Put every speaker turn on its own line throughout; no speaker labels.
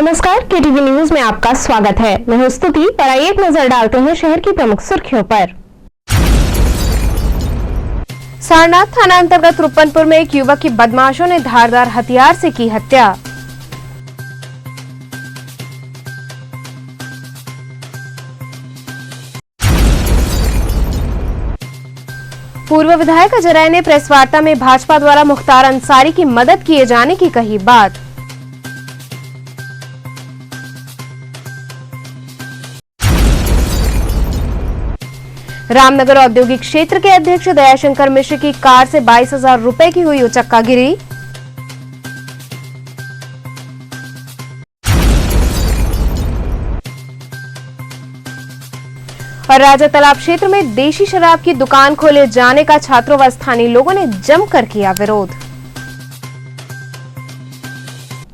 नमस्कार, KTV news में आपका स्वागत है। मैं हूं स्तुति और आइए एक नजर डालते हैं शहर की प्रमुख सुर्खियों पर। सारनाथ थाना अंतर्गत रुपनपुर में एक युवक की बदमाशों ने धारदार हथियार से की हत्या। पूर्व विधायक अजय राय ने प्रेस वार्ता में भाजपा द्वारा मुख्तार अंसारी की मदद किए जाने की कही बात। रामनगर औद्योगिक क्षेत्र के अध्यक्ष दयाशंकर मिश्र की कार से 22,000 रुपए की हुई उचक्कागिरी। और राजा तालाब क्षेत्र में देशी शराब की दुकान खोले जाने का छात्रों व स्थानीय लोगों ने जमकर किया विरोध।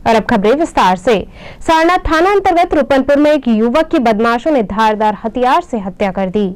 और अब खबरें विस्तार से। सारनाथ थाना अंतर्गत रुपनपुर में एक युवक की बदमाशों ने धारदार हथियार से हत्या कर दी।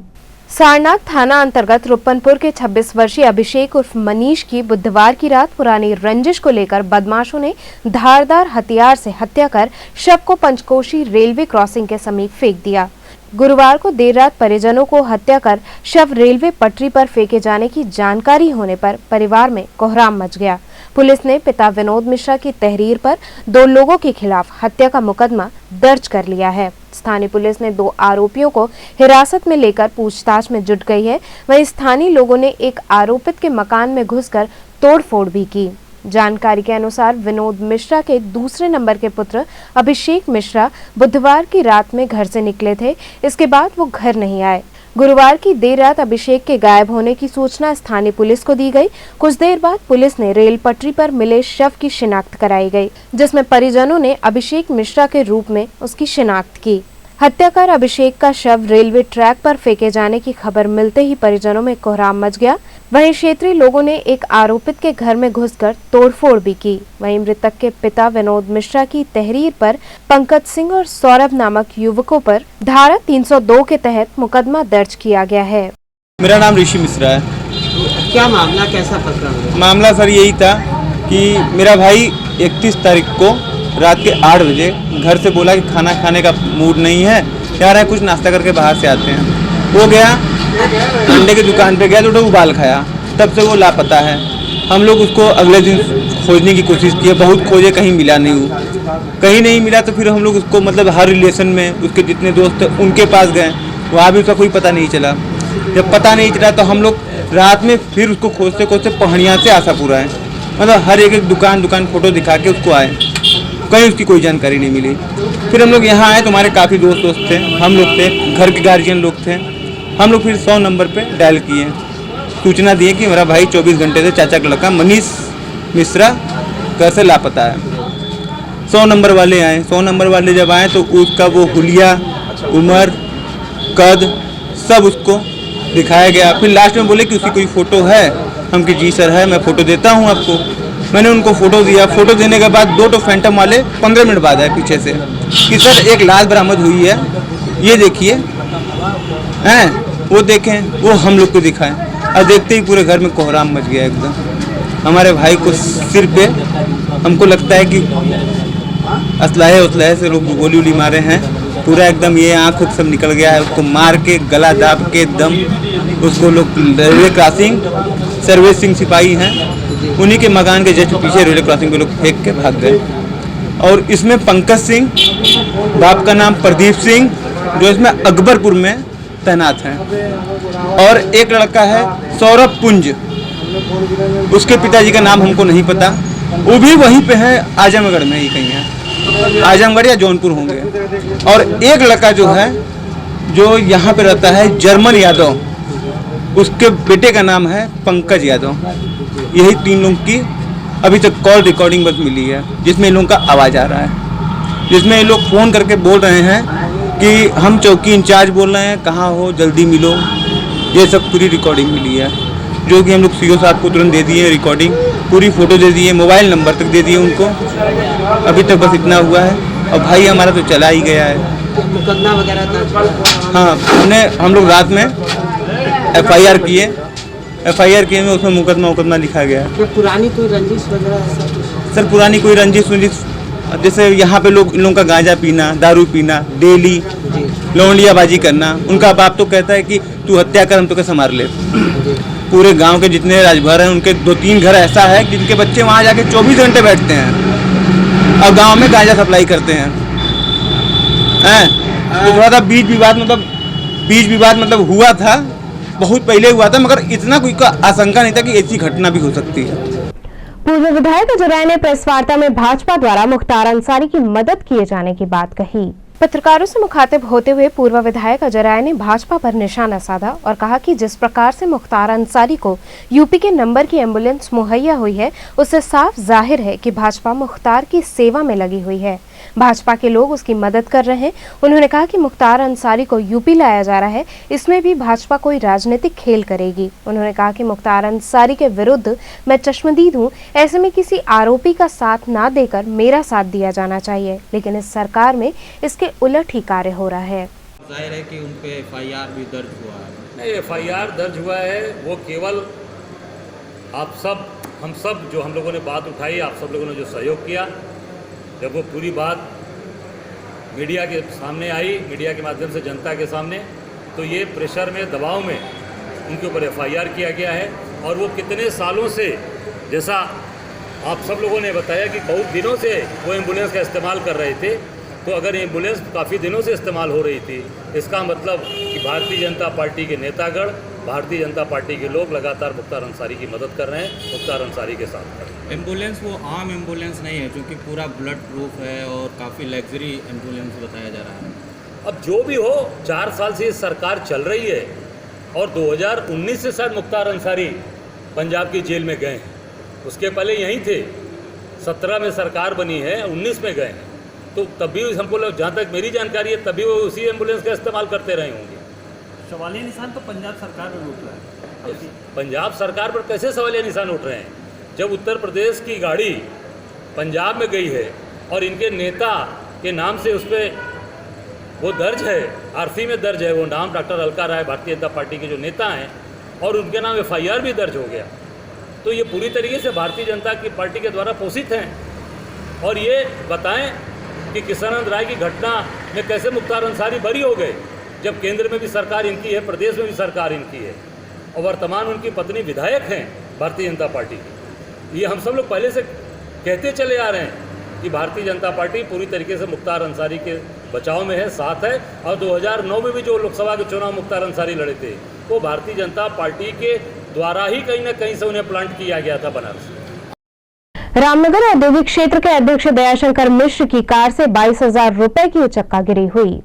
सारनाथ थाना अंतर्गत रुपनपुर के 26 वर्षीय अभिषेक उर्फ मनीष की बुधवार की रात पुरानी रंजिश को लेकर बदमाशों ने धारदार हथियार से हत्या कर शव को पंचकोशी रेलवे क्रॉसिंग के समीप फेंक दिया। गुरुवार को देर रात परिजनों को हत्या कर शव रेलवे पटरी पर फेंके जाने की जानकारी होने पर परिवार में कोहराम मच गया। पुलिस ने पिता विनोद मिश्रा की तहरीर पर 2 लोगों के खिलाफ हत्या का मुकदमा दर्ज कर लिया है। स्थानीय पुलिस ने 2 आरोपियों को हिरासत में लेकर पूछताछ में जुट गई है। वहीं स्थानीय लोगों ने एक आरोपित के मकान में घुसकर तोड़फोड़ भी की। जानकारी के अनुसार विनोद मिश्रा के दूसरे नंबर के पुत्र अभिषेक मिश्रा बुधवार की रात में घर से निकले थे। इसके बाद वो घर नहीं आए। गुरुवार की देर रात अभिषेक के गायब होने की सूचना स्थानीय पुलिस को दी गई। कुछ देर बाद पुलिस ने रेल पटरी पर मिले शव की शिनाख्त कराई गई, जिसमें परिजनों ने अभिषेक मिश्रा के रूप में उसकी शिनाख्त की। हत्या कर अभिषेक का शव रेलवे ट्रैक पर फेंके जाने की खबर मिलते ही परिजनों में कोहराम मच गया। वहीं क्षेत्रीय लोगों ने एक आरोपित के घर में घुसकर तोड़फोड़ भी की। वहीं मृतक के पिता विनोद मिश्रा की तहरीर पर पंकज सिंह और सौरभ नामक युवकों पर धारा 302 के तहत मुकदमा दर्ज किया गया है।
मेरा नाम ऋषि मिश्रा है।
क्या मामला, कैसा प्रकरण?
मामला सर यही था कि मेरा भाई 31 तारीख को रात के 8 बजे घर से बोला कि खाना खाने का मूड नहीं है, यार है कुछ नाश्ता करके बाहर से आते हैं। वो गया अंडे की दुकान पे गया तो उबाल खाया, तब से वो लापता है। हम लोग उसको अगले दिन खोजने की कोशिश की, बहुत खोजे, कहीं मिला नहीं। वो कहीं नहीं मिला तो फिर हम लोग उसको मतलब हर रिलेशन में उसके जितने दोस्त थे उनके पास गए, वहाँ भी उसका कोई पता नहीं चला। जब पता नहीं चला तो हम लोग रात में फिर उसको खोजते खोजते पहाड़ियाँ से आशापुरा है, मतलब हर एक दुकान फोटो दिखा के उसको आए, कहीं उसकी कोई जानकारी नहीं मिली। फिर हम लोग यहाँ आए तो हमारे काफ़ी दोस्त थे, हम लोग थे, घर के गार्जियन लोग थे। हम लोग फिर 100 नंबर पे डायल किए, सूचना दिए कि मेरा भाई 24 घंटे से चाचा का लड़का मनीष मिश्रा घर से लापता है। 100 नंबर वाले आए। 100 नंबर वाले जब आए तो उसका वो हुलिया, उम्र, कद सब उसको दिखाया गया। फिर लास्ट में बोले कि उसकी कोई फ़ोटो है। हम कि जी सर है, मैं फ़ोटो देता हूँ आपको। मैंने उनको फ़ोटो दिया। फ़ोटो देने के बाद 2 फैंटम वाले 15 मिनट बाद आए पीछे से कि सर एक लाश बरामद हुई है, ये देखिए हैं। वो देखें, वो हम लोग को दिखाएं, और देखते ही पूरे घर में कोहराम मच गया एकदम। हमारे भाई को सिर पे हमको लगता है कि असलाहे से लोग गोली वोली मारे हैं, पूरा एकदम ये आँख सब निकल गया है। उसको मार के गला दाब के दम उसको लोग रेलवे क्रॉसिंग सर्विस सिंह सिपाही हैं, उन्हीं के मकान के जस्ट पीछे रेलवे क्रॉसिंग पे लोग फेंक के भाग गए। और इसमें पंकज सिंह, बाप का नाम प्रदीप सिंह, जो इसमें अकबरपुर में तैनात हैं, और एक लड़का है सौरभ पुंज, उसके पिताजी का नाम हमको नहीं पता, वो भी वहीं पे है, आजमगढ़ में ही कहीं है, आजमगढ़ या जौनपुर होंगे। और एक लड़का जो है जो यहाँ पे रहता है जर्मन यादव, उसके बेटे का नाम है पंकज यादव। यही 3 लोगों की अभी तक कॉल रिकॉर्डिंग बस मिली है, जिसमें इन लोगों का आवाज़ आ रहा है, जिसमें ये लोग फ़ोन करके बोल रहे हैं कि हम चौकी इंचार्ज बोल रहे हैं, कहाँ हो, जल्दी मिलो। ये सब पूरी रिकॉर्डिंग मिली है, जो कि हम लोग सीओ साहब को तुरंत दे दिए रिकॉर्डिंग, पूरी फ़ोटो दे दिए, मोबाइल नंबर तक दे दिए उनको। अभी तक बस इतना हुआ है, और भाई हमारा तो चला ही गया है।
मुकदमा वगैरह?
हाँ, हम लोग रात में FIR किए, में उसमें मुकदमा लिखा गया है।
पुरानी कोई रंजिश वगैरह?
सर पुरानी कोई रंजिश जैसे यहाँ पे लोग इन लोगों का गांजा पीना, दारू पीना, डेली लौंडियाबाजी करना। उनका बाप तो कहता है कि तू हत्या कर, हम तो कैसे मार ले। पूरे गांव के जितने राजभर हैं उनके 2-3 घर ऐसा है कि जिनके बच्चे वहाँ जाके 24 घंटे बैठते हैं और गांव में गांजा सप्लाई करते हैं। तो थोड़ा सा बीच विवाद मतलब हुआ था, बहुत पहले हुआ था, मगर इतना कोई का आशंका नहीं था कि ऐसी घटना भी हो सकती है।
पूर्व विधायक अजय राय ने प्रेस वार्ता में भाजपा द्वारा मुख्तार अंसारी की मदद किए जाने की बात कही। पत्रकारों से मुखातिब होते हुए पूर्व विधायक अजय राय ने भाजपा पर निशाना साधा और कहा कि जिस प्रकार से मुख्तार अंसारी को यूपी के नंबर की एम्बुलेंस मुहैया हुई है, उससे साफ जाहिर है कि भाजपा मुख्तार की सेवा में लगी हुई है। भाजपा के लोग उसकी मदद कर रहे हैं। उन्होंने कहा कि मुख्तार अंसारी को यूपी लाया जा रहा है, इसमें भी भाजपा कोई राजनीतिक खेल करेगी। उन्होंने कहा कि मुख्तार अंसारी के विरुद्ध मैं चश्मदीद हूँ, ऐसे में किसी आरोपी का साथ ना देकर मेरा साथ दिया जाना चाहिए, लेकिन इस सरकार में इसके उलट ही कार्य हो रहा है।
जाहिर है कि उन पे FIR भी दर्ज हुआ है।
नहीं, FIR दर्ज हुआ है, वो केवल हम सब जो हम लोगों ने बात उठाई, आप सब लोगों ने जो सहयोग किया, जब वो पूरी बात मीडिया के सामने आई, मीडिया के माध्यम से जनता के सामने, तो ये प्रेशर में, दबाव में उनके ऊपर FIR किया गया है। और वो कितने सालों से, जैसा आप सब लोगों ने बताया कि बहुत दिनों से वो एम्बुलेंस का इस्तेमाल कर रहे थे, तो अगर एम्बुलेंस काफ़ी दिनों से इस्तेमाल हो रही थी, इसका मतलब कि भारतीय जनता पार्टी के नेतागण, भारतीय जनता पार्टी के लोग लगातार मुख्तार अंसारी की मदद कर रहे हैं, मुख्तार अंसारी के साथ खड़े हैं।
एम्बुलेंस वो आम एम्बुलेंस नहीं है, क्योंकि पूरा ब्लड प्रूफ है और काफ़ी लग्जरी एम्बुलेंस बताया जा रहा है।
अब जो भी हो, 4 साल से ये सरकार चल रही है और 2019 से शायद मुख्तार अंसारी पंजाब की जेल में गए हैं, उसके पहले यहीं थे। 17 में सरकार बनी है, 19 में गए हैं, तो तब भी हमको जहाँ तक मेरी जानकारी है तभी वो उसी एम्बुलेंस का इस्तेमाल करते रहे होंगे।
सवालिया निशान तो पंजाब सरकार पर उठ रहा है।
पंजाब सरकार पर कैसे सवालिया निशान उठ रहे हैं, जब उत्तर प्रदेश की गाड़ी पंजाब में गई है और इनके नेता के नाम से उस पर वो दर्ज है, RC में दर्ज है, वो नाम डॉक्टर अलका राय, भारतीय जनता पार्टी के जो नेता हैं, और उनके नाम FIR भी दर्ज हो गया, तो ये पूरी तरीके से भारतीय जनता की पार्टी के द्वारा पोषित हैं। और ये बताएं कि किशनानंद राय की घटना में कैसे मुख्तार अंसारी बरी हो गए, जब केंद्र में भी सरकार इनकी है, प्रदेश में भी सरकार इनकी है, और वर्तमान उनकी पत्नी विधायक हैं भारतीय जनता पार्टी की। ये हम सब लोग पहले से कहते चले आ रहे हैं कि भारतीय जनता पार्टी पूरी तरीके से मुख्तार अंसारी के बचाव में है, साथ है। और 2009 में भी जो लोकसभा के चुनाव मुख्तार अंसारी लड़े थे, वो भारतीय जनता पार्टी के द्वारा ही कहीं ना कहीं से उन्हें प्लांट किया गया था बनारस।
रामनगर औद्योगिक क्षेत्र के अध्यक्ष दयाशंकर मिश्र की कार से 22,000 रुपए की उचक्कागिरी हुई।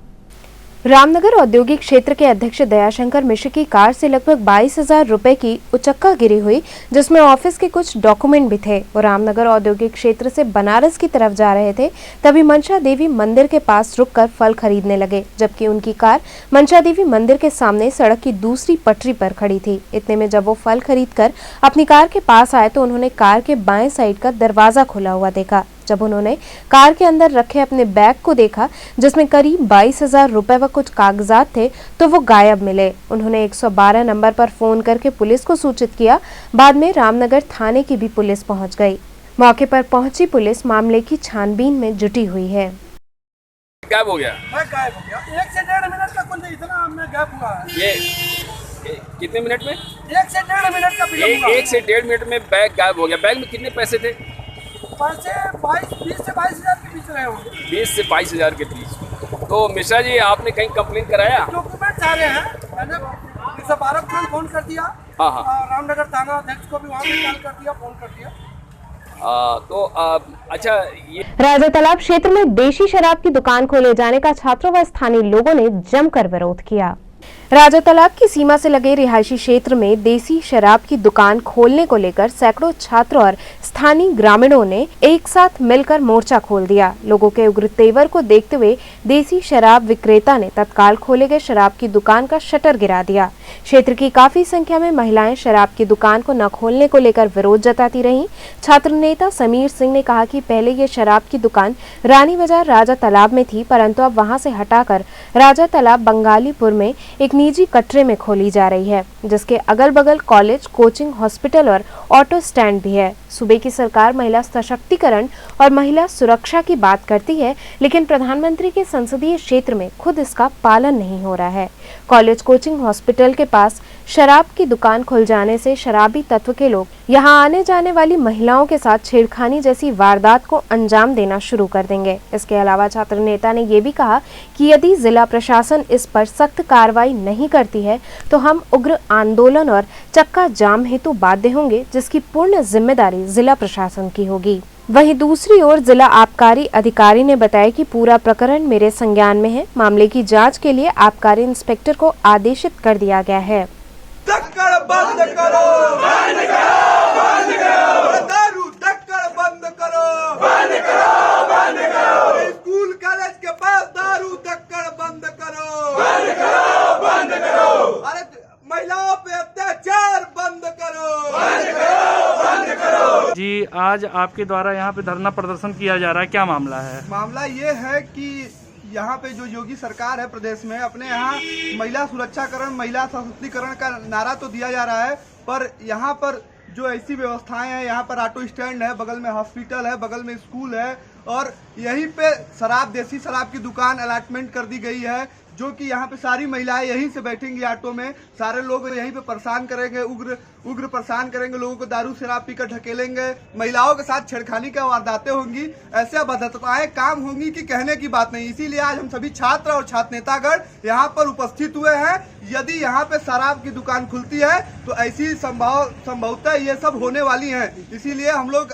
रामनगर औद्योगिक क्षेत्र के अध्यक्ष दयाशंकर मिश्र की कार से लगभग 22,000 रुपए की उचक्कागिरी हुई, जिसमें ऑफिस के कुछ डॉक्यूमेंट भी थे। वो रामनगर औद्योगिक क्षेत्र से बनारस की तरफ जा रहे थे, तभी मनसा देवी मंदिर के पास रुककर फल खरीदने लगे, जबकि उनकी कार मनसा देवी मंदिर के सामने सड़क की दूसरी पटरी पर खड़ी थी। इतने में जब वो फल खरीदकर अपनी कार के पास आए तो उन्होंने कार के बाएं साइड का दरवाजा खुला हुआ देखा। जब उन्होंने कार के अंदर रखे अपने बैग को देखा, जिसमें करीब 22,000 रुपए व कुछ कागजात थे, तो वो गायब मिले। उन्होंने 112 नंबर पर फोन करके पुलिस को सूचित किया। बाद में रामनगर थाने की भी पुलिस पहुंच गई। मौके पर पहुंची पुलिस मामले की छानबीन में जुटी हुई है।
गायब हो गया?
मैं गायब हो गया। 1 से 1.5 मिनट का कुल इतना मैं गायब हुआ है।
ये कितने मिनट में?
1 से 1.5 मिनट का विलंब हुआ।
1 से 1.5 मिनट में बैग गायब हो गया। बैग में कितने पैसे थे?
पैसे 20 से 22,000 के बीच रहे होंगे।
20 से 22,000 के बीच। तो मिश्रा जी, आपने कहीं कंप्लेन कराया?
डॉक्यूमेंट सारे हैं, मैंने 112 को फोन कर दिया।
हाँ हाँ।
रामनगर थाना अध्यक्ष को भी वहाँ पे कॉल कर दिया, फोन कर दिया।
अच्छा, ये
राजा तालाब क्षेत्र में देशी शराब की दुकान खोले जाने का छात्रों व स्थानीय लोगों ने जमकर विरोध किया। राजा तालाब की सीमा से लगे रिहायशी क्षेत्र में देसी शराब की दुकान खोलने को लेकर सैकड़ों छात्र और स्थानीय ग्रामीणों ने एक साथ मिलकर मोर्चा खोल दिया। लोगों के उग्र तेवर को देखते हुए देसी शराब विक्रेता ने तत्काल खोले गए शराब की दुकान का शटर गिरा दिया। क्षेत्र की काफी संख्या में महिलाएं शराब की दुकान को न खोलने को लेकर विरोध जताती रहीं। छात्र नेता समीर सिंह ने कहा कि पहले ये शराब की दुकान रानी बाजार राजा तालाब में थी, परंतु अब वहां से हटाकर राजा तालाब बंगालीपुर में एक निजी कटरे में खोली जा रही है, जिसके अगल बगल कॉलेज, कोचिंग, हॉस्पिटल और ऑटो स्टैंड भी है। सूबे की सरकार महिला सशक्तिकरण और महिला सुरक्षा की बात करती है, लेकिन प्रधानमंत्री के संसदीय क्षेत्र में खुद इसका पालन नहीं हो रहा है। कॉलेज, कोचिंग, हॉस्पिटल के पास शराब की दुकान खुल जाने से शराबी तत्व के लोग यहां आने जाने वाली महिलाओं के साथ छेड़खानी जैसी वारदात को अंजाम देना शुरू कर देंगे। इसके अलावा छात्र नेता ने ये भी कहा कि यदि जिला प्रशासन इस पर सख्त कार्रवाई नहीं करती है तो हम उग्र आंदोलन और चक्का जाम हेतु बाध्य होंगे, जिसकी पूर्ण जिम्मेदारी जिला प्रशासन की होगी। वहीं दूसरी ओर जिला आबकारी अधिकारी ने बताया कि पूरा प्रकरण मेरे संज्ञान में है। मामले की जांच के लिए आबकारी इंस्पेक्टर को आदेशित कर दिया गया है।
धक्कड़ बंद करो, बंद करो, बंद करो, दारू धक्कड़ बंद करो, बंद करो, बंद करो, स्कूल कॉलेज के पास दारू धक्कड़ बंद करो, बंद करो, बंद करो, अरे महिलाओं पे अत्याचार बंद करो, बंद करो, बंद करो।
जी, आज आपके द्वारा यहाँ पे धरना प्रदर्शन किया जा रहा है, क्या मामला है?
मामला ये है कि यहाँ पे जो योगी सरकार है प्रदेश में, अपने यहाँ महिला सुरक्षाकरण, महिला सशक्तिकरण का नारा तो दिया जा रहा है, पर यहाँ पर जो ऐसी व्यवस्थाएं हैं, यहाँ पर ऑटो स्टैंड है, बगल में हॉस्पिटल है, बगल में स्कूल है और यहीं पे शराब, देसी शराब की दुकान अलॉटमेंट कर दी गई है, जो कि यहाँ पे सारी महिलाएं यहीं से बैठेंगी ऑटो में, सारे लोग यहीं पे परेशान करेंगे, उग्र परेशान करेंगे, लोगों को दारू शराब पीकर ढकेलेंगे, महिलाओं के साथ छेड़खानी की वारदातें होंगी, ऐसे अभद्रताएं काम होंगी कि कहने की बात नहीं। इसीलिए आज हम सभी छात्र और छात्र नेतागण यहाँ पर उपस्थित हुए हैं। यदि यहाँ पे शराब की दुकान खुलती है तो ऐसी संभवतः ये सब होने वाली है। इसीलिए हम लोग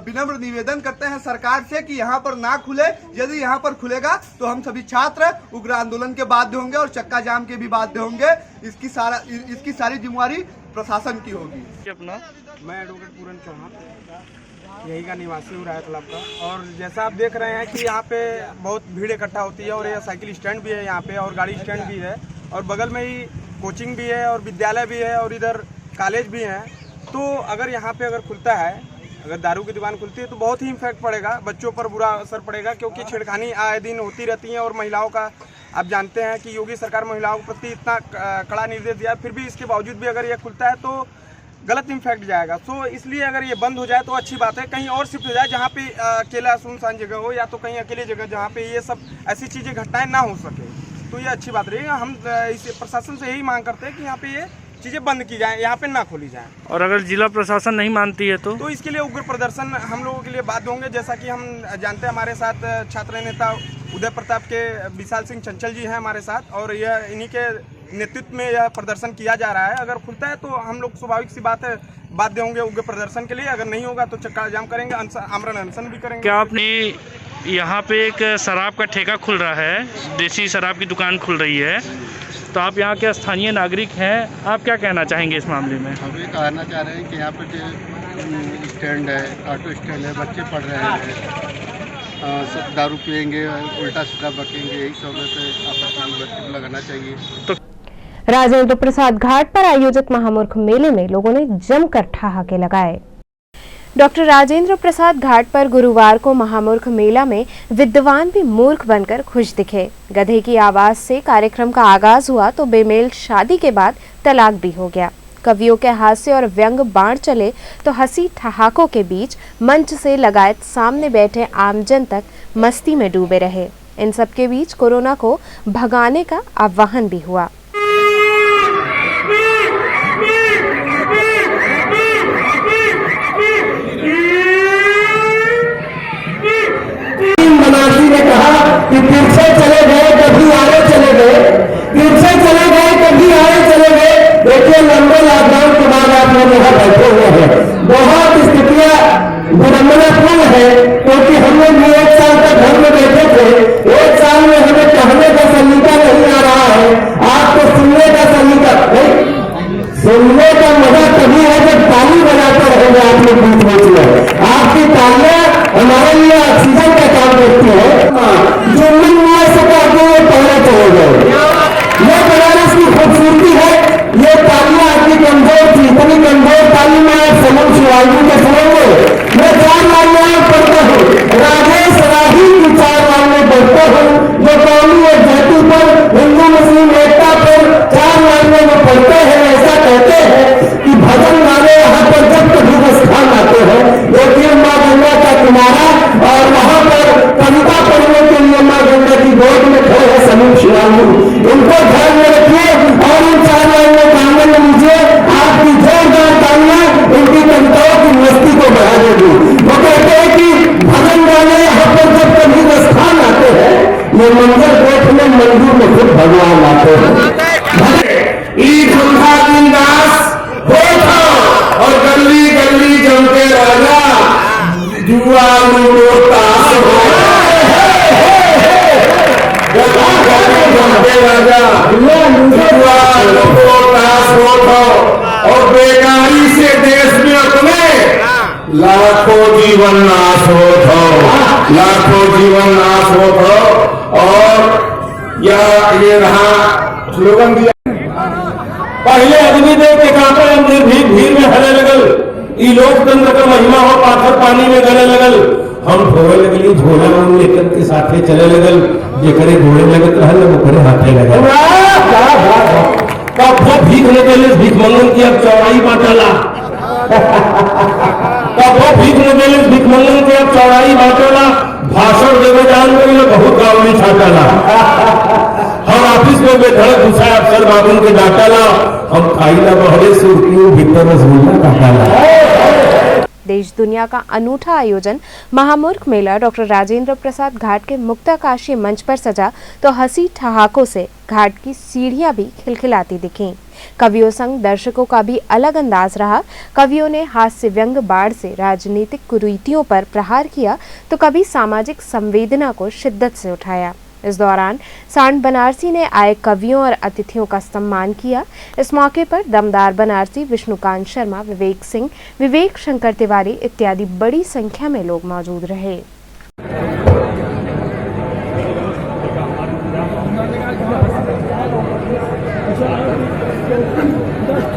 विनम्र निवेदन करते हैं सरकार से कि यहाँ पर ना खुले। यदि यहाँ पर खुलेगा तो हम सभी छात्र उग्र आंदोलन के बाध्य होंगे और चक्का जाम के भी बाध्य होंगे। इसकी सारी जिम्मेवारी प्रशासन की होगी।
अपना
मैं एडवोकेट पूरन चौहान यही का निवासी हूँ राय तालाब का। और जैसा आप देख रहे हैं कि यहाँ पे बहुत भीड़ इकट्ठा होती है और यह साइकिल स्टैंड भी है यहाँ पे और गाड़ी स्टैंड भी है और बगल में ही कोचिंग भी है और विद्यालय भी है और इधर कॉलेज भी है। तो अगर यहाँ पे अगर खुलता है, अगर दारू की दुकान खुलती है तो बहुत ही इम्फेक्ट पड़ेगा, बच्चों पर बुरा असर पड़ेगा, क्योंकि छेड़खानी आए दिन होती रहती है और महिलाओं का आप जानते हैं कि योगी सरकार महिलाओं के प्रति इतना कड़ा निर्देश दिया, फिर भी इसके बावजूद भी अगर ये खुलता है तो गलत इम्फेक्ट जाएगा। तो इसलिए अगर ये बंद हो जाए तो अच्छी बात है, कहीं और शिफ्ट हो जाए जहाँ पे अकेला सुनसान जगह हो या तो कहीं अकेले जगह जहाँ पे ये सब ऐसी चीज़ें घटनाएं ना हो सके, तो ये अच्छी बात रहेगी। हम इस प्रशासन से यही मांग करते हैं कि यहाँ पे ये चीज़ें बंद की जाएं, यहाँ पे ना खोली जाएं।
और अगर जिला प्रशासन नहीं मानती है तो
इसके लिए उग्र प्रदर्शन हम लोगों के लिए बाध्य होंगे। जैसा कि हम जानते हैं हमारे साथ छात्र नेता उदय प्रताप के विशाल सिंह चंचल जी हैं हमारे साथ और यह इन्हीं के नेतृत्व में यह प्रदर्शन किया जा रहा है। अगर खुलता है तो हम लोग स्वाभाविक सी बात है बाध्य होंगे उग्र प्रदर्शन के लिए, अगर नहीं होगा तो चक्का जाम करेंगे, आमरण अनशन भी करेंगे।
क्या आपने यहाँ पे एक शराब का ठेका खुल रहा है, देसी शराब की दुकान खुल रही है, तो आप यहाँ के स्थानीय नागरिक हैं, आप क्या कहना चाहेंगे इस मामले में?
हम ये कहना चाह रहे हैं कि यहाँ पर जो स्टैंड है, ऑटो स्टैंड है, बच्चे पढ़ रहे हैं, सब दारू पियेंगे, उल्टा सीधा बकेंगे, यही सब आपस लगाना चाहिए।
तो राजेंद्र प्रसाद घाट पर आयोजित महामूर्ख मेले में लोगों ने जमकर ठहाके लगाए। डॉक्टर राजेंद्र प्रसाद घाट पर गुरुवार को महामूर्ख मेला में विद्वान भी मूर्ख बनकर खुश दिखे। गधे की आवाज से कार्यक्रम का आगाज हुआ तो बेमेल शादी के बाद तलाक भी हो गया। कवियों के हास्य और व्यंग बाण चले तो हंसी ठहाकों के बीच मंच से लगायत सामने बैठे आमजन तक मस्ती में डूबे रहे। इन सब के बीच कोरोना को भगाने का आह्वान भी हुआ।
ने कहा कि फिर से चले गए कभी आए चले गए, फिर से चले गए कभी आए चले गए। देखिए लंबे लॉकडाउन के बाद आप लोग यहाँ बैठे हुए हैं, बहुत स्थितियां विडम्बनापूर्ण है, क्योंकि हम लोग 1 साल तक घर में बैठे थे। 1 साल में हमें कहने का सलीका नहीं आ रहा है, आपको सुनने का सलीका, सुनने का मजा तभी है जब ताली बजाते रहेंगे आप लोग बीच बीच में। आपकी तालियां हमारे लिए ऑक्सीजन का काम करती है। जो दयालु शिवालु, इनको ध्यान में रखिए और इन 4 लाइन में तांगे में लीजिए। आपकी जोरदार तालियां इनकी कविताओं की मस्ती को बढ़ा देगी। वो कहते हैं कि भजन गाने यहाँ पर जब कभी स्थान आते हैं, ये मंदिर देखने मंदिर में खुद भगवान आते हैं। ईद उनका दिन दास होता और गली गली जमते राजा जुआ लूडो ताश जमते राजा जुआ लूडो ताश होता और बेकारी से देश में अपने लाखों जीवन नाश होता, लाखों जीवन नाश होता। और ये रहा स्लोगन दिया, पहले अग्निदेव के कांपे अंदर भीड़ में हले लगल, ई लोकतंत्र का महिमा हो पाथर पानी में गले लगल। हम धोवे लगली झोला में लेकर के साथे चले लगल, जेकरे घोड़े लगत रहल वो करे हाथे लगल। कब वो भीख निकले भीख मंगन की अब चौड़ाई बांटला, कब वो भीख निकले भीख मंगन की अब चौड़ाई बांटला। भाषण देवे जान में बहुत गावली छाटला, हम ऑफिस में बेधड़क घुसा अफसर बाबन के डांटाला, हम खाईला बहरे से क्यों भीतर रसगुल्ला काटाला।
देश दुनिया का अनूठा आयोजन महामूर्ख मेला डॉक्टर राजेंद्र प्रसाद घाट के मुक्ताकाशी मंच पर सजा तो हंसी ठहाकों से घाट की सीढ़ियां भी खिलखिलाती दिखीं। कवियों संग दर्शकों का भी अलग अंदाज रहा। कवियों ने हास्य व्यंग बाढ़ से राजनीतिक कुरीतियों पर प्रहार किया तो कभी सामाजिक संवेदना को शिद्दत से उठाया। इस दौरान सांड बनारसी ने आए कवियों और अतिथियों का सम्मान किया। इस मौके पर दमदार बनारसी, विष्णुकांत शर्मा, विवेक सिंह, विवेक शंकर तिवारी इत्यादि बड़ी संख्या में लोग मौजूद रहे।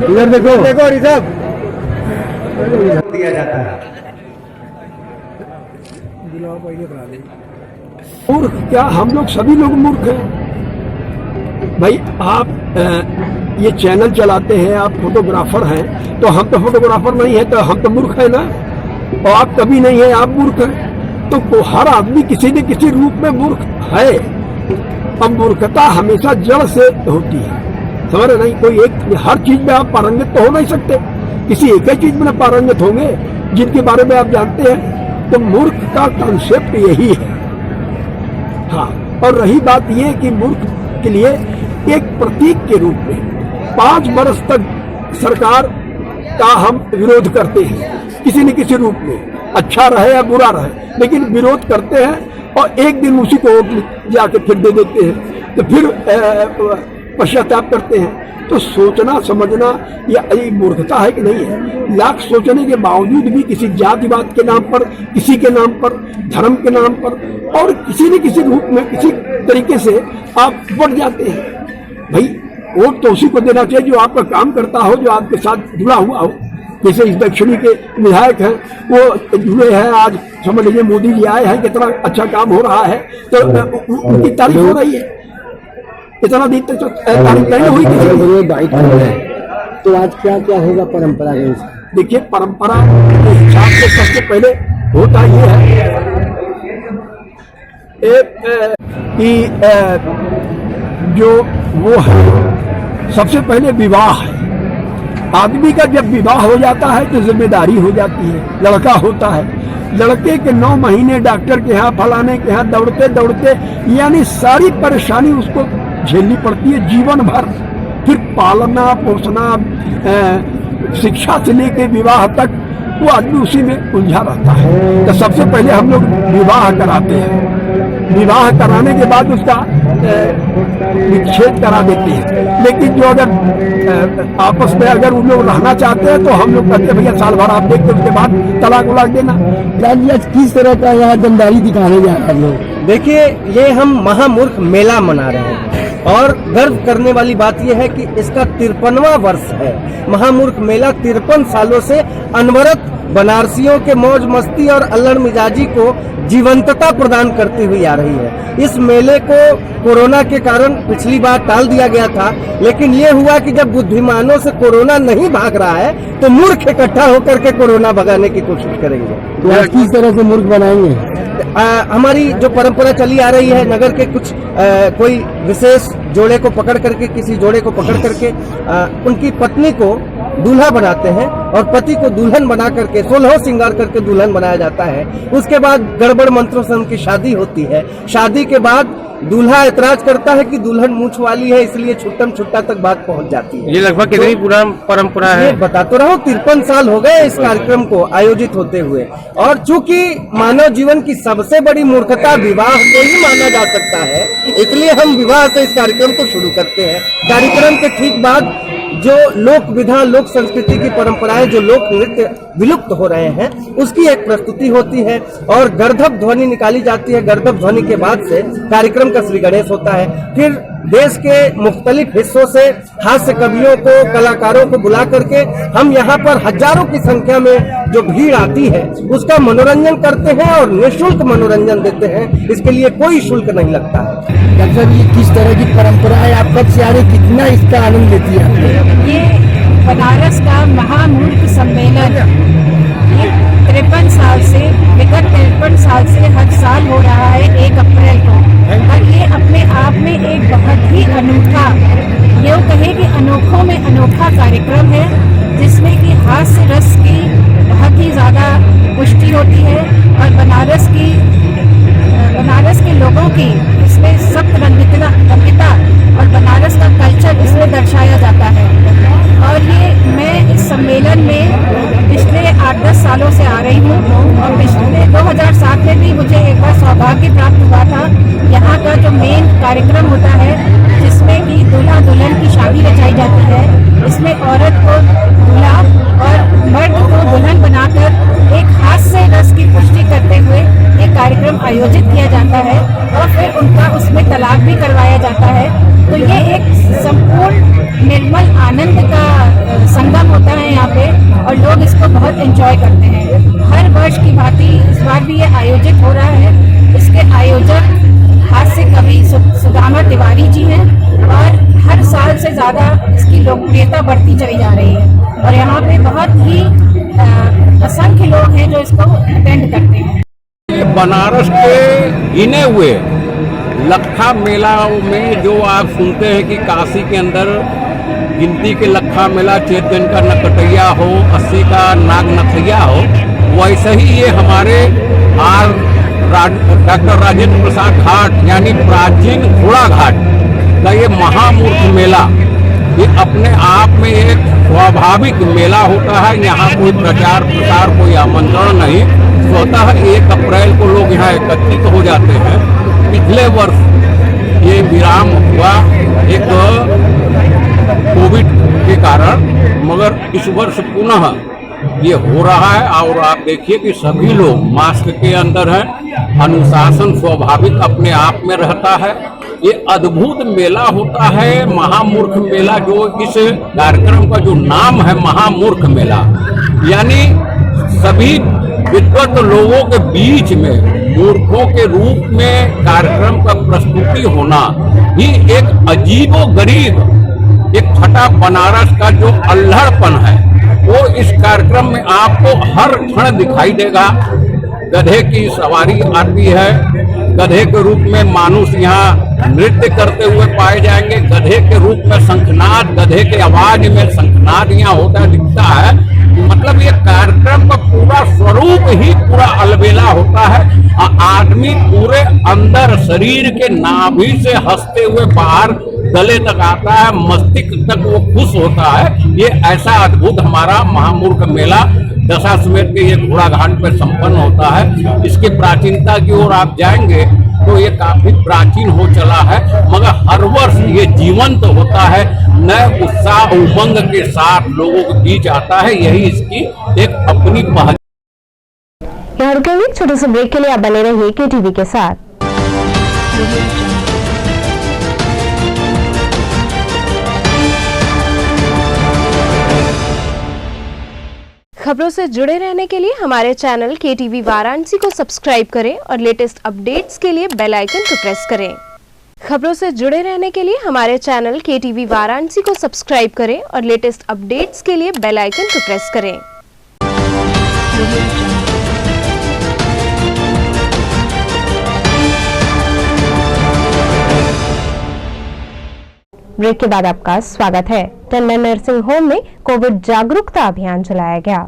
इधर देखो देखो रिजर्व
दिया जाता है।
मूर्ख क्या, हम लोग सभी लोग मूर्ख हैं भाई। आप ये चैनल चलाते हैं, आप फोटोग्राफर हैं, तो हम तो फोटोग्राफर नहीं है, तो हम तो मूर्ख है ना। और आप कभी नहीं है, आप मूर्ख हैं। तो हर आदमी किसी न किसी रूप में मूर्ख है। अब मूर्खता हमेशा जड़ से होती है, समझ नहीं। कोई एक हर चीज में आप पारंगत तो हो नहीं सकते, किसी एक ही चीज में पारंगत होंगे जिनके बारे में आप जानते हैं। तो मूर्ख का कॉन्सेप्ट यही है। हाँ, और रही बात ये कि मूर्ख के लिए एक प्रतीक के रूप में 5 वर्ष तक सरकार का हम विरोध करते हैं किसी न किसी रूप में, अच्छा रहे या बुरा रहे, लेकिन विरोध करते हैं और एक दिन उसी को जाके फिर दे देते हैं, तो फिर पश्चाताप करते हैं। तो सोचना समझना ये मूर्खता है कि नहीं है। लाख सोचने के बावजूद भी किसी जातिवाद के नाम पर, किसी के नाम पर, धर्म के नाम पर और किसी न किसी रूप में किसी तरीके से आप बढ़ जाते हैं। भाई वोट तो उसी को देना चाहिए जो आपका काम करता हो, जो आपके साथ जुड़ा हुआ हो। जैसे इस दक्षिणी के विधायक हैं, वो जुड़े हैं, आज समझ लीजिए मोदी जी आए हैं, कितना अच्छा काम हो रहा है, तो उनकी तारीफ हो रही है। इतना दिन तक तारीफ नहीं हुई किसी। तो आज क्या क्या होगा परंपरा के हिसाब? देखिए परंपरा के हिसाब से सबसे पहले होता ये है कि जो वो है सबसे पहले विवाह है। आदमी का जब विवाह हो जाता है तो जिम्मेदारी हो जाती है। लड़का होता है, लड़के के 9 महीने डॉक्टर के यहाँ फलाने के यहाँ दौड़ते दौड़ते यानी सारी परेशानी उसको झेलनी पड़ती है जीवन भर। फिर पालना पोसना, शिक्षा से लेके विवाह तक वो आदमी उसी में उलझा रहता है। तो सबसे पहले हम लोग विवाह कराते हैं। विवाह कराने के बाद उसका विच्छेद करा देते हैं। लेकिन जो अगर आपस में अगर उन लोग रहना चाहते हैं तो हम लोग कहते हैं भैया साल भर आप देखते, उसके बाद तलाक उलाक देना। किस तरह का यहाँ दमदारी दिखाने जा रहे हैं?
देखिए, ये हम महामूर्ख मेला मना रहे हैं और गर्व करने वाली बात यह है कि इसका 53वां वर्ष है। महामूर्ख मेला 53 सालों से अनवरत बनारसियों के मौज मस्ती और अल्लड़ मिजाजी को जीवंतता प्रदान करती हुई आ रही है। इस मेले को कोरोना के कारण पिछली बार टाल दिया गया था, लेकिन ये हुआ कि जब बुद्धिमानों से कोरोना नहीं भाग रहा है तो मूर्ख इकट्ठा होकर के कोरोना भगाने की कोशिश करेंगे।
किस तरह से मूर्ख बनाएंगे?
हमारी जो परंपरा चली आ रही है, नगर के कुछ कोई विशेष जोड़े को पकड़ करके, किसी जोड़े को पकड़ करके उनकी पत्नी को दूल्हा बनाते हैं और पति को दुल्हन बना करके 16 श्रृंगार करके दुल्हन बनाया जाता है। उसके बाद गड़बड़ मंत्रों से उनकी शादी होती है। शादी के बाद दूल्हा ऐतराज करता है कि दुल्हन मूंछ वाली है, इसलिए छुट्टम छुट्टा तक बात पहुंच जाती है।
ये लगभग कितनी पुरानी परंपरा है?
बता तो रहा हूँ, 53 साल हो गए इस कार्यक्रम को आयोजित होते हुए। और चूंकि मानव जीवन की सबसे बड़ी मूर्खता विवाह को ही माना जा सकता है, इसलिए हम विवाह से इस कार्यक्रम को शुरू करते हैं। कार्यक्रम के ठीक बाद जो लोक विधा, लोक संस्कृति की परंपराएं, जो लोक नृत्य विलुप्त हो रहे हैं, उसकी एक प्रस्तुति होती है और गर्धप ध्वनि निकाली जाती है। गर्धप ध्वनि के बाद से कार्यक्रम का श्री गणेश होता है। फिर देश के मुख्तलिफ हिस्सों से हास्य कवियों को, कलाकारों को बुला करके हम यहाँ पर हजारों की संख्या में जो भीड़ आती है उसका मनोरंजन करते हैं और निःशुल्क मनोरंजन देते हैं। इसके लिए कोई शुल्क नहीं लगता है।
डॉक्टर जी, किस तरह की परंपरा है, आप कब से आ रहे, कितना इसका आनंद लेती है?
ये बनारस का महामूर्ख सम्मेलन ये 53 साल से, विगत 53 साल से हर साल हो रहा है 1 अप्रैल को। और ये अपने आप में एक बहुत ही अनूठा, ये कहे कि अनोखों में अनोखा कार्यक्रम है, जिसमें कि हास्य रस की बहुत ही ज़्यादा पुष्टि होती है और बनारस के लोगों की इसमें सख्त रंगिता और बनारस का कल्चर इसमें दर्शाया जाता है। और ये मैं इस सम्मेलन में पिछले 8-10 सालों से आ रही हूँ और पिछले 2007 में भी मुझे एक बार सौभाग्य प्राप्त हुआ था। यहाँ का जो मेन कार्यक्रम होता है, जिसमें कि दूल्हा दुल्हन की शादी रचाई जाती है, इसमें औरत को दूल्हा और मर्द को दुल्हन बनाकर एक हास्य रस की पुष्टि करते हुए एक कार्यक्रम आयोजित किया जाता है और फिर उनका उसमें तलाक भी करवाया जाता है। तो ये एक संपूर्ण निर्मल आनंद का संगम होता है यहाँ पे और लोग इसको बहुत एंजॉय करते हैं। हर वर्ष की भांति इस बार भी ये आयोजित हो रहा है। इसके आयोजक हास्य कवि सुदामा तिवारी जी हैं और हर साल से ज़्यादा इसकी लोकप्रियता बढ़ती चली जा रही है और यहाँ पे बहुत ही असंख्य लोग हैं जो इसको अटेंड करते हैं।
बनारस के गिने हुए लखा मेलाओं में जो आप सुनते हैं कि काशी के अंदर गिनती के लखा मेला, चेतन का नकटैया हो, 80 का नाग नथैया हो, वैसे ही ये हमारे डॉक्टर राजेंद्र प्रसाद घाट यानी प्राचीन घोड़ा घाट का ये महामूर्ख मेला, ये अपने आप में एक स्वाभाविक मेला होता है। यहाँ कोई प्रचार प्रसार, कोई आमंत्रण नहीं, स्वतः 1 अप्रैल को लोग यहाँ एकत्रित हो जाते हैं। पिछले वर्ष ये विराम हुआ एक कोविड के कारण, मगर इस वर्ष पुनः ये हो रहा है और आप देखिए कि सभी लोग मास्क के अंदर हैं, अनुशासन स्वाभाविक अपने आप में रहता है। ये अद्भुत मेला होता है महामूर्ख मेला, जो इस कार्यक्रम का जो नाम है महामूर्ख मेला, यानी सभी विद्वत लोगों के बीच में मूर्खों के रूप में कार्यक्रम का प्रस्तुति होना ही एक अजीबोगरीब, एक छठा बनारस का जो अल्हड़पन है वो इस कार्यक्रम में आपको हर क्षण दिखाई देगा। गधे की सवारी आती है, गधे के रूप में मानुष यहाँ नृत्य करते हुए पाए जाएंगे, गधे के रूप में शंखनाद, गधे के आवाज में शंखनाद यहाँ होता दिखता है। मतलब ये कार्यक्रम का पूरा स्वरूप ही पूरा अलबेला होता है। आदमी पूरे अंदर शरीर के नाभि से हंसते हुए बाहर गले तक आता है, मस्तिष्क तक वो खुश होता है। ये ऐसा अद्भुत हमारा महामूर्ख मेला दशाश्वमेध के ये घोड़ा घाट पर संपन्न होता है। इसकी प्राचीनता की ओर आप जाएंगे तो ये काफी प्राचीन हो चला है, मगर हर वर्ष ये जीवंत होता है, नए उत्साह उमंग के साथ लोगों के बीच आता है। यही इसकी एक अपनी पहचान।
यहाँ रुकेंगे छोटे से ब्रेक के लिए, आप बने रहिए KTV के साथ। खबरों से जुड़े रहने के लिए हमारे चैनल KTV वाराणसी को सब्सक्राइब करें और लेटेस्ट अपडेट्स के लिए बेल आइकन को प्रेस करें। खबरों से जुड़े रहने के लिए हमारे चैनल KTV वाराणसी को सब्सक्राइब करें और लेटेस्ट अपडेट्स के लिए बेल आइकन को प्रेस करें। ब्रेक के बाद आपका स्वागत है। टंडन नर्सिंग होम में कोविड जागरूकता अभियान चलाया गया।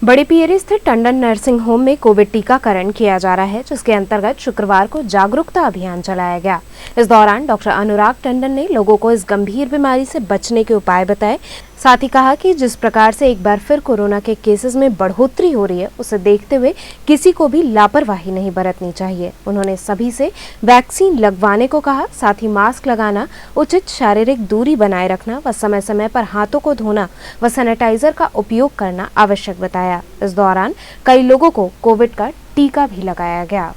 बड़ी पियरी स्थित टंडन नर्सिंग होम में कोविड टीकाकरण किया जा रहा है, जिसके अंतर्गत शुक्रवार को जागरूकता अभियान चलाया गया। इस दौरान डॉक्टर अनुराग टंडन ने लोगों को इस गंभीर बीमारी से बचने के उपाय बताए। साथ ही कहा कि जिस प्रकार से एक बार फिर कोरोना के केसेस में बढ़ोतरी हो रही है, उसे देखते हुए किसी को भी लापरवाही नहीं बरतनी चाहिए। उन्होंने सभी से वैक्सीन लगवाने को कहा। साथ ही मास्क लगाना, उचित शारीरिक दूरी बनाए रखना व समय समय पर हाथों को धोना व सैनिटाइजर का उपयोग करना आवश्यक बताया। इस दौरान कई लोगों को कोविड का टीका भी लगाया गया।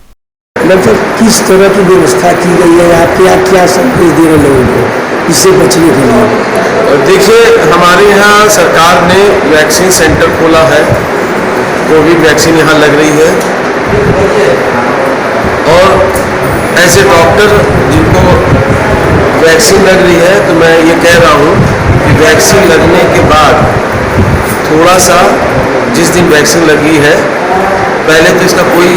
लगभग किस तरह की व्यवस्था की गई है, आप क्या संदेश दे रहे लोगों को इससे बचने के लिए?
देखिए, हमारे यहाँ सरकार ने वैक्सीन सेंटर खोला है। कोविड वैक्सीन यहाँ लग रही है और ऐसे डॉक्टर जिनको वैक्सीन लग रही है, तो मैं ये कह रहा हूँ कि वैक्सीन लगने के बाद थोड़ा सा, जिस दिन वैक्सीन लगी है, पहले तो इसका कोई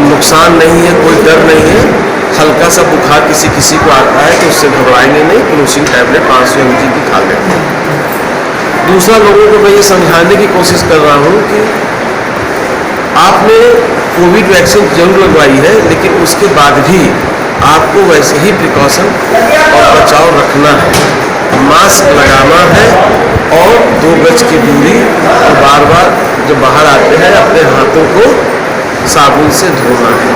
नुकसान नहीं है, कोई डर नहीं है। हल्का सा बुखार किसी को आता है तो उससे घबराएंगे नहीं, क्लोसिन टैबलेट 500 mg की खा लेते हैं। दूसरा, लोगों को मैं ये समझाने की कोशिश कर रहा हूँ कि आपने कोविड वैक्सीन जरूर लगवाई है, लेकिन उसके बाद भी आपको वैसे ही प्रिकॉशन और बचाव रखना है। मास्क लगाना है और 2 गज की दूरी, और बार बार जब बाहर आते हैं अपने हाथों को साबुन से धोना है।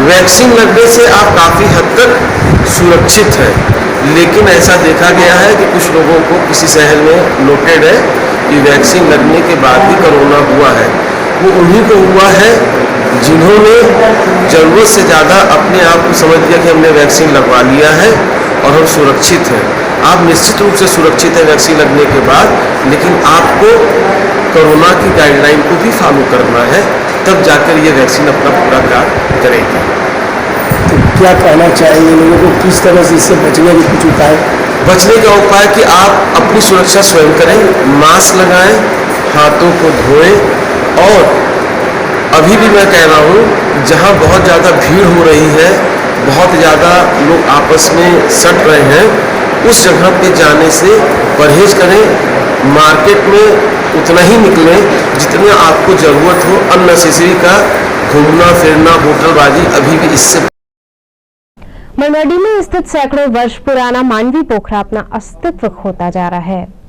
वैक्सीन लगने से आप काफ़ी हद तक सुरक्षित हैं, लेकिन ऐसा देखा गया है कि कुछ लोगों को किसी शहर में नोटेड है कि वैक्सीन लगने के बाद भी कोरोना हुआ है। वो उन्हीं को हुआ है जिन्होंने ज़रूरत से ज़्यादा अपने आप को समझ लिया कि हमने वैक्सीन लगवा लिया है और हम सुरक्षित हैं। आप निश्चित रूप से सुरक्षित हैं वैक्सीन लगने के बाद, लेकिन आपको कोरोना की गाइडलाइन को भी फॉलो करना है, तब जाकर ये वैक्सीन अपना पूरा कार्य करेगी।
तो क्या कहना चाहेंगे लोगों को, किस तरह से इससे बचने के कुछ उपाय?
बचने का उपाय कि आप अपनी सुरक्षा स्वयं करें, मास्क लगाएं, हाथों को धोएं, और अभी भी मैं कह रहा हूँ जहाँ बहुत ज़्यादा भीड़ हो रही है, बहुत ज़्यादा लोग आपस में सट रहे हैं, उस जगह पे जाने से परहेज करें। मार्केट में उतना ही निकलें जितना आपको ज़रूरत हो। अननेसेसरी का घूमना फिरना, होटलबाजी अभी भी इससे।
मंडवाडी में स्थित सैकड़ों वर्ष पुराना मानवी पोखरा अपना अस्तित्व खोता जा रहा है।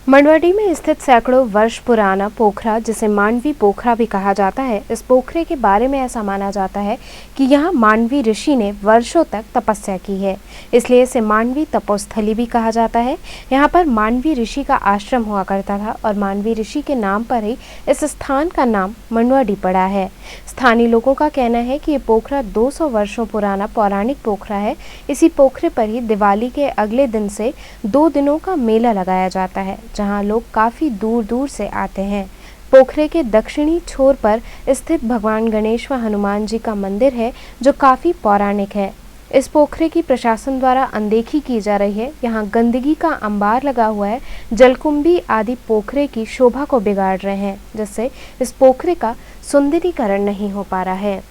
मंडवाडी में स्थित सैकड़ों वर्ष पुराना पोखरा, जिसे मानवी पोखरा भी कहा जाता है, इस पोखरे के बारे में ऐसा माना जाता है कि यहाँ मानवी ऋषि ने वर्षों तक तपस्या की है, इसलिए इसे मानवी तपोस्थली भी कहा जाता है। यहाँ पर मानवी ऋषि का आश्रम हुआ करता था और मानवी ऋषि के नाम पर ही इस स्थान का नाम मंडवाडी पड़ा है। स्थानीय लोगों का कहना है कि ये पोखरा 200 वर्षों पुराना पौराणिक पोखरा है। इसी पोखरे पर ही दिवाली के अगले दिन से 2 दिनों का मेला लगाया जाता है, जहां लोग काफ़ी दूर दूर से आते हैं। पोखरे के दक्षिणी छोर पर स्थित भगवान गणेश व हनुमान जी का मंदिर है, जो काफ़ी पौराणिक है। इस पोखरे की प्रशासन द्वारा अनदेखी की जा रही है। यहाँ गंदगी का अंबार लगा हुआ है। जलकुंभी आदि पोखरे की शोभा को बिगाड़ रहे हैं, जिससे इस पोखरे का सुंदरीकरण नहीं हो पा रहा है।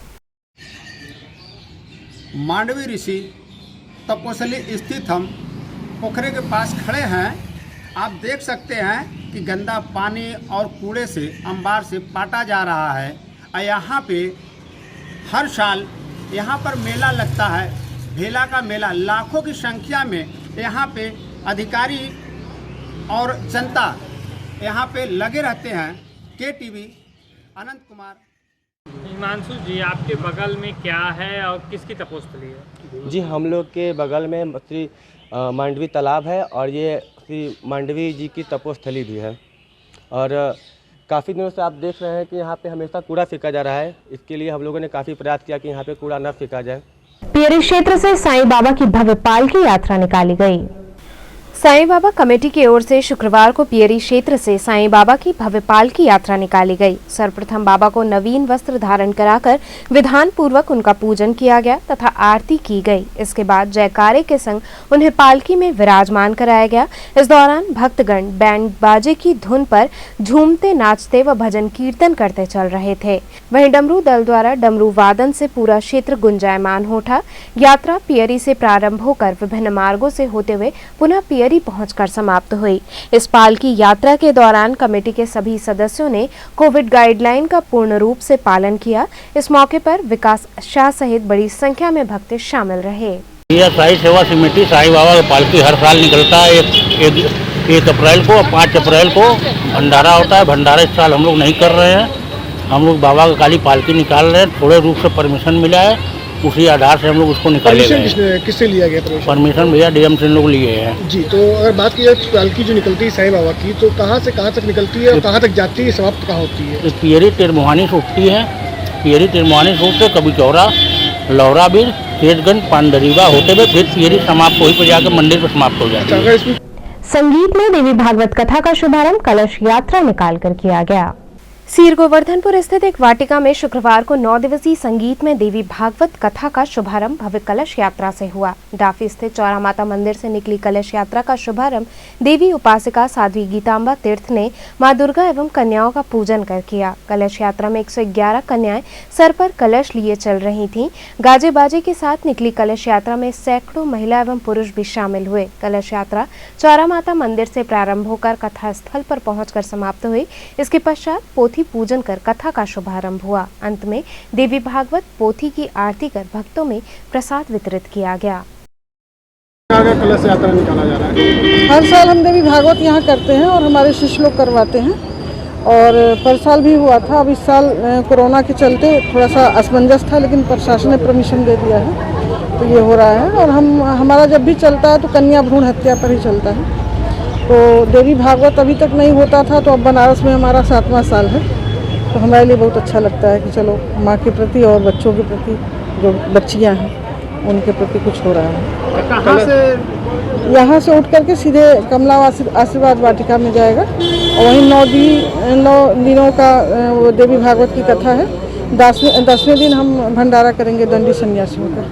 मांडवी ऋषि तपोस्थली स्थित हम पोखरे के पास खड़े हैं। आप देख सकते हैं कि गंदा पानी और कूड़े से अंबार से पाटा जा रहा है। और यहाँ पे हर साल यहाँ पर मेला लगता है, भेला का मेला। लाखों की संख्या में यहाँ पे अधिकारी और जनता यहाँ पे लगे रहते हैं। KTV अनंत कुमार।
हिमांशु जी, आपके बगल में क्या है और किसकी तपोस्थली है?
जी, हम लोग के बगल में श्री मांडवी तालाब है और ये श्री मांडवी जी की तपोस्थली भी है। और काफ़ी दिनों से आप देख रहे हैं कि यहाँ पे हमेशा कूड़ा फेंका जा रहा है। इसके लिए हम लोगों ने काफ़ी प्रयास किया कि यहाँ पे कूड़ा न फेंका जाए।
पियरी क्षेत्र से साईं बाबा की भव्य पालकी यात्रा निकाली गई। साईं बाबा कमेटी की ओर से शुक्रवार को पियरी क्षेत्र से साईं बाबा की भव्य पालकी यात्रा निकाली गई। सर्वप्रथम बाबा को नवीन वस्त्र धारण कराकर विधान पूर्वक उनका पूजन किया गया तथा आरती की गई। इसके बाद जयकारे के संग उन्हें पालकी में विराजमान कराया गया। इस दौरान भक्तगण बैंड बाजे की धुन पर झूमते, नाचते व भजन कीर्तन करते चल रहे थे। वहीं डमरू दल द्वारा डमरू वादन से पूरा क्षेत्र गुंजायमान हो उठा। यात्रा पियरी से प्रारंभ होकर विभिन्न मार्गों से होते हुए पुनः पियरी पहुंचकर समाप्त हुई। इस पालकी यात्रा के दौरान कमेटी के सभी सदस्यों ने कोविड गाइडलाइन का पूर्ण रूप से पालन किया। इस मौके पर विकास शाह सहित बड़ी संख्या में भक्त शामिल रहे।
यह साई सेवा समिति साईं बाबा की पालकी हर साल निकलता है। 1 अप्रैल को, 5 अप्रैल को भंडारा होता है। भंडारा इस साल हम लोग नहीं कर रहे हैं। हम लोग बाबा का काली पालकी निकाल रहे हैं। थोड़े रूप से परमिशन मिला है, उसी आधार से हम लोग उसको निकाले गए।
किससे लिया गया
परमिशन? भैया डीएम से लोग लिए हैं
जी। तो अगर बात की जाए पालकी जो निकलती है साईं बाबा की, तो कहाँ से कहाँ तक निकलती है और कहाँ तक जाती है, समाप्त कहाँ होती है?
पियरी तिरमुहानी से उठती है। पियरी तिरमुहानी से उठते कभी चौरा, लौरा बीर, तेजगंज, पांडरीवा होते हुए फिर पियरी समाप्त वहीं पर जाकर मंदिर पर समाप्त हो जाती है।
संगीत में देवी भागवत कथा का शुभारंभ कलश यात्रा निकालकर किया गया। सीर गोवर्धनपुर स्थित एक वाटिका में शुक्रवार को 9 दिवसीय संगीत में देवी भागवत कथा का शुभारंभ भव्य कलश यात्रा से हुआ। डाफी स्थित चौरा माता मंदिर से निकली कलश यात्रा का शुभारंभ देवी उपासिका साध्वी गीतांबा तीर्थ ने मां दुर्गा एवं कन्याओं का पूजन कर किया। कलश यात्रा में 111 कन्याएं सर पर कलश लिए चल रही थीं। गाजे बाजे के साथ निकली कलश यात्रा में सैकड़ों महिला एवं पुरुष भी शामिल हुए। कलश यात्रा चौरा माता मंदिर से प्रारंभ होकर कथा स्थल पर पहुंचकर समाप्त हुई। इसके पश्चात पोथी पूजन कर कथा का शुभारंभ हुआ। अंत में देवी भागवत पोथी की आरती कर भक्तों में प्रसाद वितरित किया गया।
कलश यात्रा निकाला जा रहा है।
हर साल हम देवी भागवत यहाँ करते हैं और हमारे शिष्य लोग करवाते हैं और पर साल भी हुआ था। अब इस साल कोरोना के चलते थोड़ा सा असमंजस था, लेकिन प्रशासन ने परमिशन दे दिया है तो ये हो रहा है। और हमारा जब भी चलता है तो कन्या भ्रूण हत्या पर ही चलता है। तो देवी भागवत अभी तक नहीं होता था, तो अब बनारस में हमारा 7वां साल है। तो हमारे लिए बहुत अच्छा लगता है कि चलो माँ के प्रति और बच्चों के प्रति, जो बच्चियाँ हैं उनके प्रति कुछ हो रहा है।
कहाँ से?
यहाँ से उठ करके सीधे कमला आशीर्वाद वाटिका में जाएगा और वहीं 9 दिनों का वो देवी भागवत की कथा है। 10वें दिन हम भंडारा करेंगे दंडी सन्यासियों का।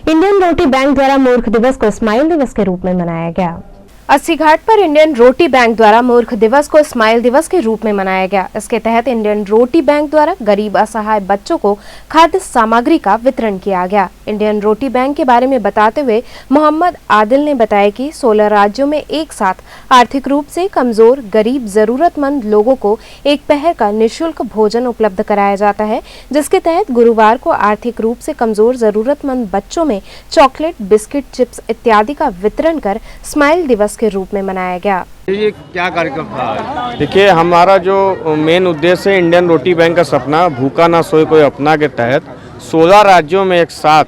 इंडियन रोटी बैंक द्वारा मूर्ख दिवस को स्माइल दिवस के रूप में मनाया गया। अस्सी घाट पर इंडियन रोटी बैंक द्वारा मूर्ख दिवस को स्माइल दिवस के रूप में मनाया गया। इसके तहत इंडियन रोटी बैंक द्वारा गरीब असहाय बच्चों को खाद्य सामग्री का वितरण किया गया। इंडियन रोटी बैंक के बारे में बताते हुए मोहम्मद आदिल ने बताया कि 16 राज्यों में एक साथ आर्थिक रूप से कमजोर, गरीब, जरूरतमंद लोगों को एक पहर का निःशुल्क भोजन उपलब्ध कराया जाता है, जिसके तहत गुरुवार को आर्थिक रूप से कमजोर जरूरतमंद बच्चों में चॉकलेट, बिस्किट, चिप्स इत्यादि का वितरण कर स्माइल दिवस के रूप में मनाया गया।
ये क्या कार्यक्रम था? देखिए, हमारा जो मेन उद्देश्य है इंडियन रोटी बैंक का सपना भूखा ना सोए कोई अपना के तहत 16 राज्यों में एक साथ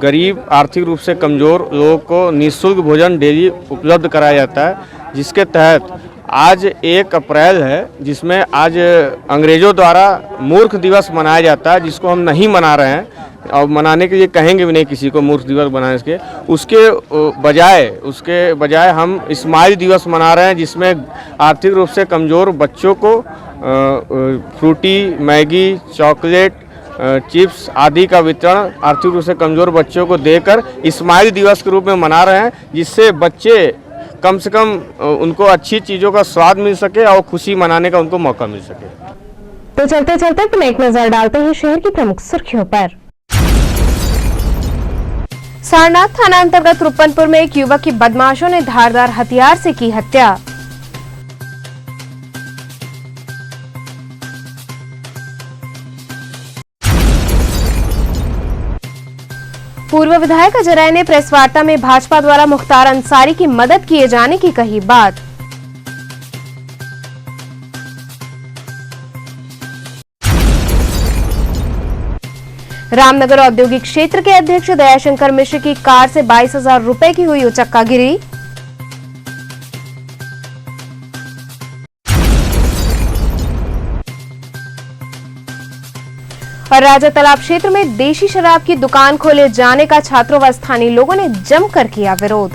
गरीब, आर्थिक रूप से कमज़ोर लोगों को निःशुल्क भोजन डेली उपलब्ध कराया जाता है, जिसके तहत आज 1 अप्रैल है, जिसमें आज अंग्रेज़ों द्वारा मूर्ख दिवस मनाया जाता है, जिसको हम नहीं मना रहे हैं और मनाने के लिए कहेंगे भी नहीं किसी को मूर्ख दिवस बनाने के। उसके बजाय हम स्माइल दिवस मना रहे हैं, जिसमें आर्थिक रूप से कमज़ोर बच्चों को फ्रूटी, मैगी, चॉकलेट, चिप्स आदि का वितरण आर्थिक रूप से कमज़ोर बच्चों को देकर स्माइल दिवस के रूप में मना रहे हैं, जिससे बच्चे कम से कम उनको अच्छी चीज़ों का स्वाद मिल सके और खुशी मनाने का उनको मौका मिल सके।
तो चलते चलते अपने एक नजर डालते हैं शहर की प्रमुख सुर्खियों पर। सारनाथ थाना अंतर्गत रुपनपुर में एक युवक की बदमाशों ने धारदार हथियार से की हत्या। पूर्व विधायक अजय राय ने प्रेस वार्ता में भाजपा द्वारा मुख्तार अंसारी की मदद किए जाने की कही बात। रामनगर औद्योगिक क्षेत्र के अध्यक्ष दयाशंकर मिश्र की कार से 22,000 रुपए की हुई उचक्कागिरी। और राजा तालाब क्षेत्र में देशी शराब की दुकान खोले जाने का छात्रों व स्थानीय लोगों ने जमकर किया विरोध।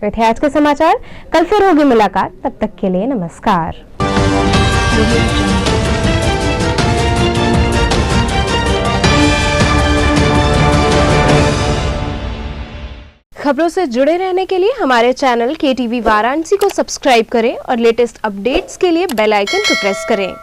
तो थे आज के समाचार। कल फिर होगी मुलाकात, तब तक के लिए नमस्कार। खबरों से जुड़े रहने के लिए हमारे चैनल KTV वाराणसी को सब्सक्राइब करें और लेटेस्ट अपडेट्स के लिए बेल आइकन को प्रेस करें।